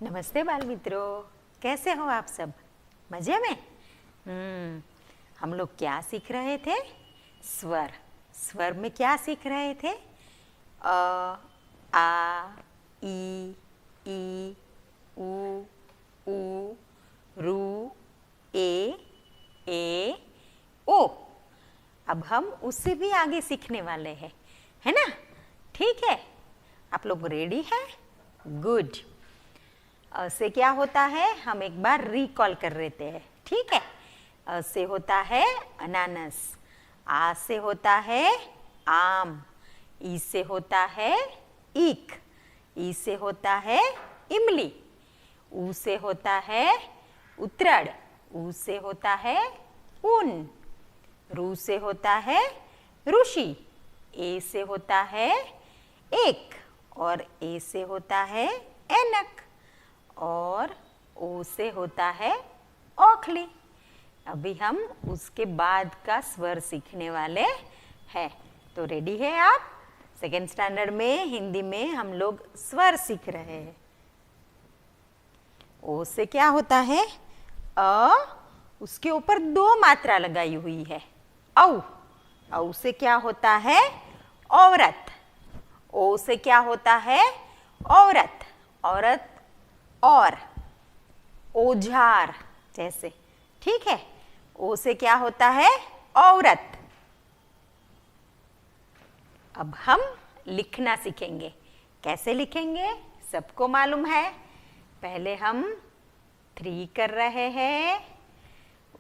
नमस्ते बाल मित्रों, कैसे हो आप सब? मजे में? हम लोग क्या सीख रहे थे? स्वर। स्वर में क्या सीख रहे थे? अ, आ, ई, उ, ऊ, रू, ए, ओ। अब हम उससे भी आगे सीखने वाले हैं, है ना? ठीक है, आप लोग रेडी हैं? गुड। से क्या होता है, हम एक बार रिकॉल कर लेते हैं, ठीक है? से होता है अनानास, आ से होता है आम, ई से होता है ईख, ई से होता है इमली, ऊ से होता है उतरड़, ऊ से होता है ऊन, रू से होता है ऋषि, ए से होता है एक, और ए से होता है ऐनक, और ओ से होता है औखली। अभी हम उसके बाद का स्वर सीखने वाले हैं। तो रेडी है आप? सेकेंड स्टैंडर्ड में हिंदी में हम लोग स्वर सीख रहे हैं। ओ से क्या होता है? अ, उसके ऊपर 2 मात्रा लगाई हुई है, औ। औ से क्या होता है? औरत। ओ से क्या होता है? औरत। औरत और औजार जैसे, ठीक है? ओ से क्या होता है? औरत। अब हम लिखना सीखेंगे। कैसे लिखेंगे? सबको मालूम है। पहले हम 3 कर रहे हैं,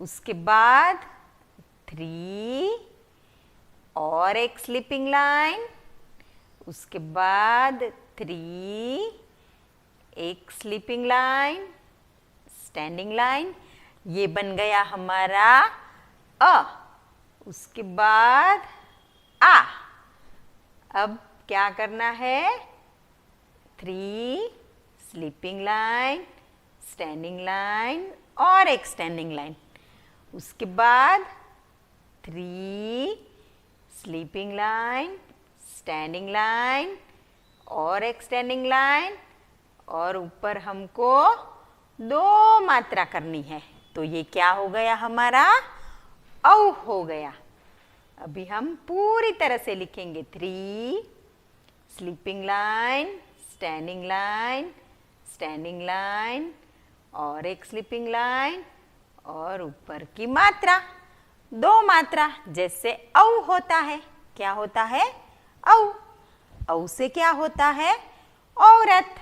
उसके बाद 3 और एक स्लीपिंग लाइन, उसके बाद 3 एक स्लीपिंग लाइन, स्टैंडिंग लाइन। ये बन गया हमारा अ। उसके बाद आ। अब क्या करना है? 3 स्लीपिंग लाइन, स्टैंडिंग लाइन और एक स्टैंडिंग लाइन। उसके बाद 3 स्लीपिंग लाइन, स्टैंडिंग लाइन और एक स्टैंडिंग लाइन, और ऊपर हमको 2 मात्रा करनी है। तो ये क्या हो गया हमारा? औ हो गया। अभी हम पूरी तरह से लिखेंगे। 3 sleeping line, standing line, standing line और एक स्लीपिंग लाइन, और ऊपर की मात्रा 2 मात्रा, जैसे औ होता है। क्या होता है? औ। औ से क्या होता है? औरत।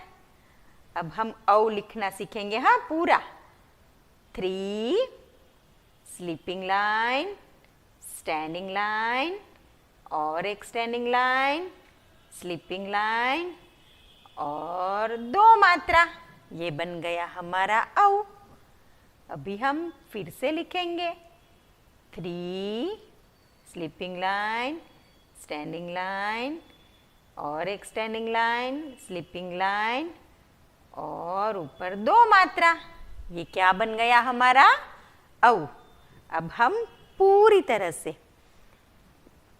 अब हम औ लिखना सीखेंगे, हाँ पूरा। 3 स्लीपिंग लाइन, स्टैंडिंग लाइन और एक स्टैंडिंग लाइन, स्लीपिंग लाइन और 2 मात्रा। ये बन गया हमारा औ। अभी हम फिर से लिखेंगे। 3 स्लीपिंग लाइन, स्टैंडिंग लाइन और एक स्टैंडिंग लाइन, स्लीपिंग लाइन और ऊपर 2 मात्रा। ये क्या बन गया हमारा? औ। अब हम पूरी तरह से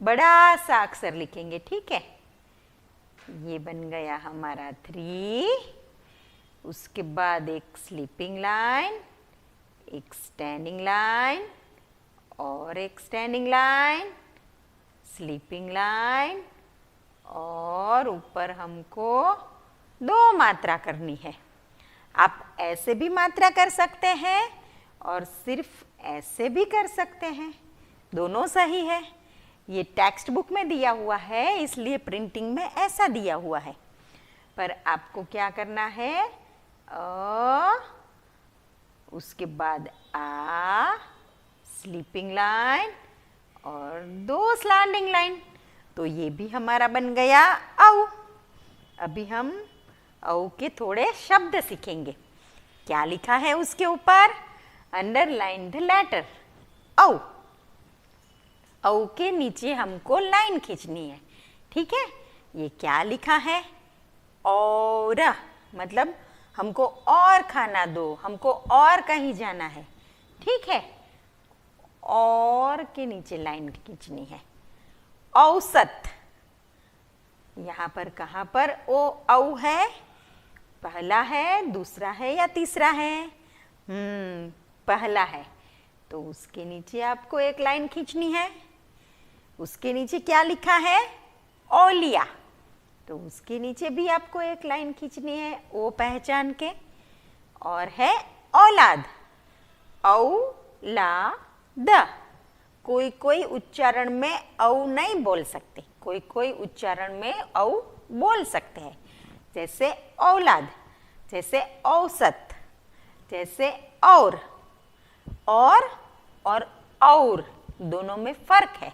बड़ा सा अक्षर लिखेंगे, ठीक है? ये बन गया हमारा 3, उसके बाद एक स्लीपिंग लाइन, एक स्टैंडिंग लाइन और एक स्टैंडिंग लाइन, स्लीपिंग लाइन, और ऊपर हमको 2 मात्रा करनी है। आप ऐसे भी मात्रा कर सकते हैं और सिर्फ ऐसे भी कर सकते हैं, दोनों सही है। ये टेक्स्ट बुक में दिया हुआ है, इसलिए प्रिंटिंग में ऐसा दिया हुआ है। पर आपको क्या करना है? अ, उसके बाद आ, स्लीपिंग लाइन और 2 स्लैंडिंग लाइन। तो ये भी हमारा बन गया औ। अभी हम औ के थोड़े शब्द सीखेंगे। क्या लिखा है उसके ऊपर? अंडरलाइन द लेटर औ। औ के नीचे हमको लाइन खींचनी है, ठीक है? ये क्या लिखा है? और, मतलब हमको और खाना दो, हमको और कहीं जाना है, ठीक है? और के नीचे लाइन खींचनी है। औसत। यहाँ पर कहाँ पर ओ औ है? पहला है, दूसरा है या तीसरा है? पहला है, तो उसके नीचे आपको एक लाइन खींचनी है। उसके नीचे क्या लिखा है? औलिया, तो उसके नीचे भी आपको एक लाइन खींचनी है ओ पहचान के। और है औलाद, औ-ला-द। कोई कोई उच्चारण में औ नहीं बोल सकते, कोई कोई उच्चारण में औ बोल सकते हैं, जैसे औलाद, जैसे औसत, जैसे और दोनों में फर्क है।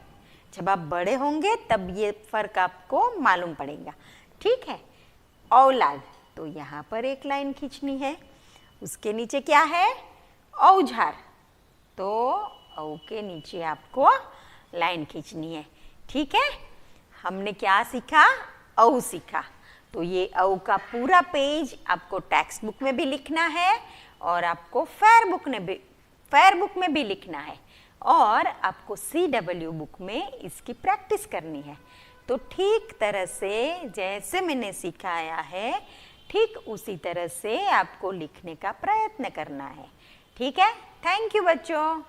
जब आप बड़े होंगे तब ये फर्क आपको मालूम पड़ेगा, ठीक है। औलाद, तो यहाँ पर एक लाइन खींचनी है। उसके नीचे क्या है? औजार, तो औ के नीचे आपको लाइन खींचनी है, ठीक है। हमने क्या सीखा? औ सीखा। तो ये औ का पूरा पेज आपको टेक्स्ट बुक में भी लिखना है और आपको फेयर बुक में भी लिखना है, और आपको CW बुक में इसकी प्रैक्टिस करनी है। तो ठीक तरह से जैसे मैंने सिखाया है, ठीक उसी तरह से आपको लिखने का प्रयत्न करना है, ठीक है। थैंक यू बच्चों।